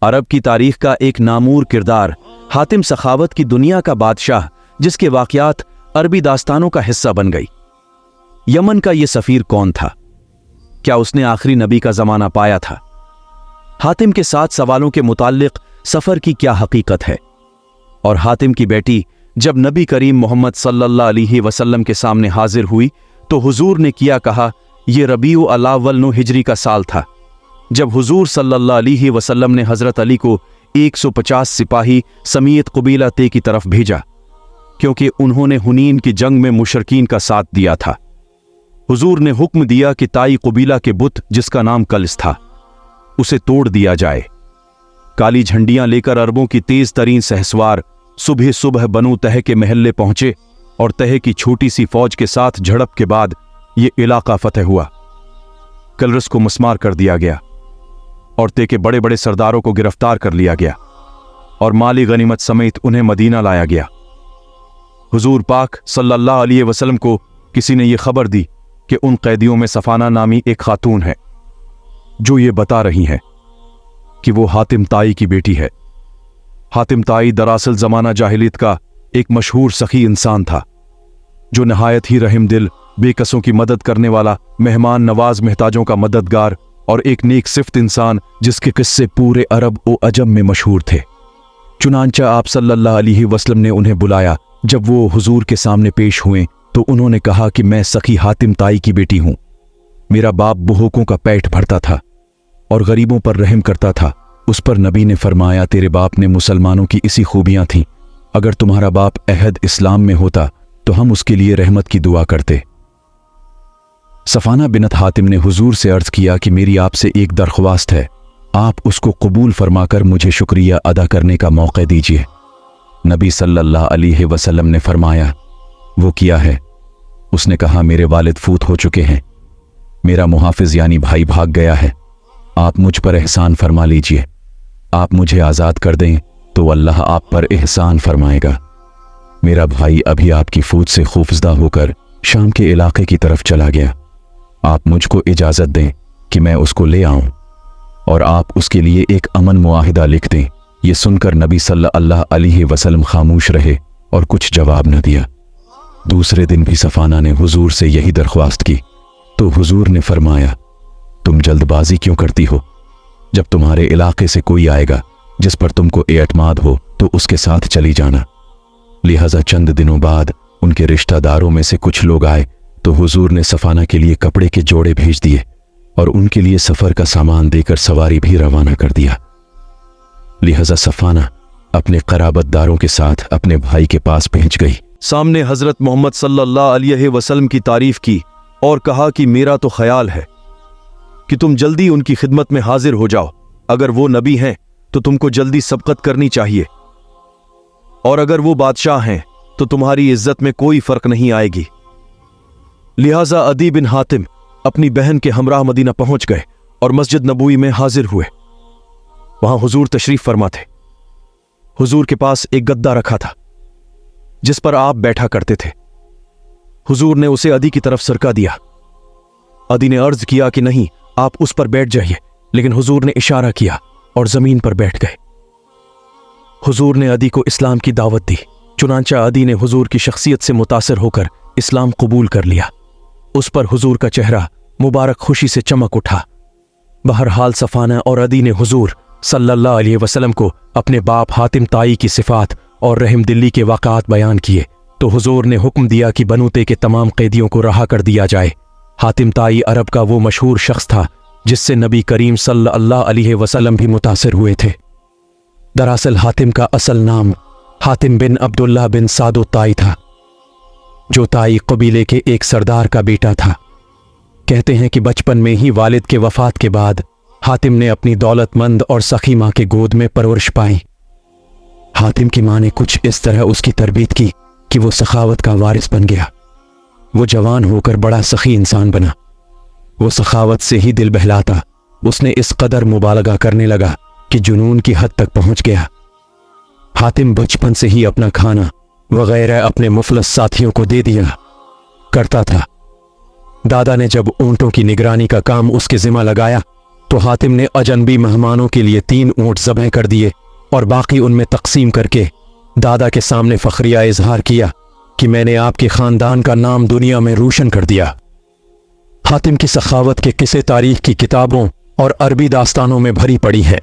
अरब की तारीख का एक नामूर किरदार, हातिम सखावत की दुनिया का बादशाह, जिसके वाक़यात अरबी दास्तानों का हिस्सा बन गई। यमन का ये सफ़ीर कौन था? क्या उसने आखिरी नबी का ज़माना पाया था? हातिम के 7 सवालों के मुताल्लिक़ सफ़र की क्या हकीकत है? और हातिम की बेटी जब नबी करीम मोहम्मद सल्लल्लाहु अलैहि वसल्लम के सामने हाजिर हुई तो हुजूर ने किया कहा। ये रबीउ अल-अव्वल 9 हिजरी का साल था जब हुजूर सल्लल्लाहु अलैहि वसल्लम ने हज़रत अली को 150 सिपाही समीत कबीला ते की तरफ भेजा, क्योंकि उन्होंने हुनीन की जंग में मुशरकीन का साथ दिया था। हुजूर ने हुक्म दिया कि ताई कबीला के बुत, जिसका नाम कलिस था, उसे तोड़ दिया जाए। काली झंडियां लेकर अरबों की तेज तरीन सहसवार सुबह सुबह बनु तह के महल्ले पहुंचे और तह की छोटी सी फौज के साथ झड़प के बाद ये इलाका फतेह हुआ। कलरस को मस्मार कर दिया गया और ते के बड़े बड़े सरदारों को गिरफ्तार कर लिया गया और माली गनीमत समेत उन्हें मदीना लाया गया। हुजूर पाक सल्लल्लाहु अलैहि वसल्लम को किसी ने यह खबर दी कि उन कैदियों में सफाना नामी एक खातून है जो ये बता रही हैं कि वो हातिम ताई की बेटी है। हातिम ताई दरअसल ज़माना जाहिलियत का एक मशहूर सखी इंसान था जो नहायत ही रहम दिल, बेकसों की मदद करने वाला, मेहमान नवाज, महताजों का मददगार और एक नेक सिफ्त इंसान, जिसके किस्से पूरे अरब व अजम में मशहूर थे। चुनांचा आप सल्लल्लाहु अलैहि वसल्लम ने उन्हें बुलाया। जब वो हुजूर के सामने पेश हुए तो उन्होंने कहा कि मैं सखी हातिम ताई की बेटी हूं। मेरा बाप बुहोकों का पेट भरता था और गरीबों पर रहम करता था। उस पर नबी ने फरमाया, तेरे बाप ने मुसलमानों की इसी खूबियां थीं। अगर तुम्हारा बाप अहद इस्लाम में होता तो हम उसके लिए रहमत की दुआ करते। सफाना बिनत हातिम ने हुजूर से अर्ज किया कि मेरी आपसे एक दरख्वास्त है, आप उसको कबूल फरमाकर मुझे शुक्रिया अदा करने का मौका दीजिए। नबी सल्लल्लाहु अलैहि वसल्लम ने फरमाया, वो किया है? उसने कहा, मेरे वालिद फूत हो चुके हैं, मेरा मुहाफिज यानी भाई भाग गया है, आप मुझ पर एहसान फरमा लीजिए। आप मुझे आज़ाद कर दें तो अल्लाह आप पर एहसान फरमाएगा। मेरा भाई अभी आपकी फूट से खौफजदा होकर शाम के इलाके की तरफ चला गया। आप मुझको इजाज़त दें कि मैं उसको ले आऊं और आप उसके लिए एक अमन मुआहिदा लिख दें। ये सुनकर नबी सल्लल्लाहु अलैहि वसल्लम खामोश रहे और कुछ जवाब न दिया। दूसरे दिन भी सफाना ने हुजूर से यही दरख्वास्त की तो हुजूर ने फरमाया, तुम जल्दबाजी क्यों करती हो? जब तुम्हारे इलाके से कोई आएगा जिस पर तुमको एतमाद हो तो उसके साथ चली जाना। लिहाजा चंद दिनों बाद उनके रिश्तेदारों में से कुछ लोग आए तो हुजूर ने सफाना के लिए कपड़े के जोड़े भेज दिए और उनके लिए सफर का सामान देकर सवारी भी रवाना कर दिया। लिहाजा सफाना अपने कराबतदारों के साथ अपने भाई के पास पहुंच गई। सामने हजरत मोहम्मद सल्लल्लाहु अलैहि वसल्लम की तारीफ की और कहा कि मेरा तो ख्याल है कि तुम जल्दी उनकी खिदमत में हाजिर हो जाओ। अगर वो नबी हैं तो तुमको जल्दी सबकत करनी चाहिए, और अगर वो बादशाह हैं तो तुम्हारी इज्जत में कोई फर्क नहीं आएगी। लिहाजा अदी बिन हातिम अपनी बहन के हमराह मदीना पहुंच गए और मस्जिद नबवी में हाजिर हुए। वहां हुजूर तशरीफ फरमा थे। हुजूर के पास एक गद्दा रखा था जिस पर आप बैठा करते थे। हुजूर ने उसे अदी की तरफ सरका दिया। अदी ने अर्ज किया कि नहीं, आप उस पर बैठ जाइए, लेकिन हुजूर ने इशारा किया और जमीन पर बैठ गए। हुजूर ने अदी को इस्लाम की दावत दी। चुनांचा अदी ने हुजूर की शख्सियत से मुतासिर होकर इस्लाम कबूल कर लिया। उस पर हुजूर का चेहरा मुबारक खुशी से चमक उठा। बहरहाल सफाना और अदी ने हुजूर सल्लल्लाहु अलैहि वसल्लम को अपने बाप हातिम ताई की सिफात और रहम दिल्ली के वाक़ात बयान किए तो हुजूर ने हुक्म दिया कि बनु ते के तमाम कैदियों को रहा कर दिया जाए। हातिम ताई अरब का वो मशहूर शख्स था जिससे नबी करीम सल्लल्लाहु अलैहि वसल्लम भी मुतासिर हुए थे। दरअसल हातिम का असल नाम हातिम बिन अब्दुल्लाह बिन सादो ताई था, जो ताई कबीले के एक सरदार का बेटा था। कहते हैं कि बचपन में ही वालिद के वफात के बाद हातिम ने अपनी दौलतमंद और सखी माँ के गोद में परवरिश पाई। हातिम की माँ ने कुछ इस तरह उसकी तरबियत की कि वो सखावत का वारिस बन गया। वो जवान होकर बड़ा सखी इंसान बना। वो सखावत से ही दिल बहलाता। उसने इस कदर मुबालगा करने लगा कि जुनून की हद तक पहुंच गया। हातिम बचपन से ही अपना खाना वगैरह अपने मुफलस साथियों को दे दिया करता था। दादा ने जब ऊंटों की निगरानी का काम उसके जिम्मा लगाया تو حاتم نے اجنبی مہمانوں کے لیے 3 اونٹ ذبح کر دیے اور باقی ان میں تقسیم کر کے دادا کے سامنے فخریہ اظہار کیا کہ میں نے آپ کے خاندان کا نام دنیا میں روشن کر دیا۔ حاتم کی سخاوت کے قصے تاریخ کی کتابوں اور عربی داستانوں میں بھری پڑی ہیں۔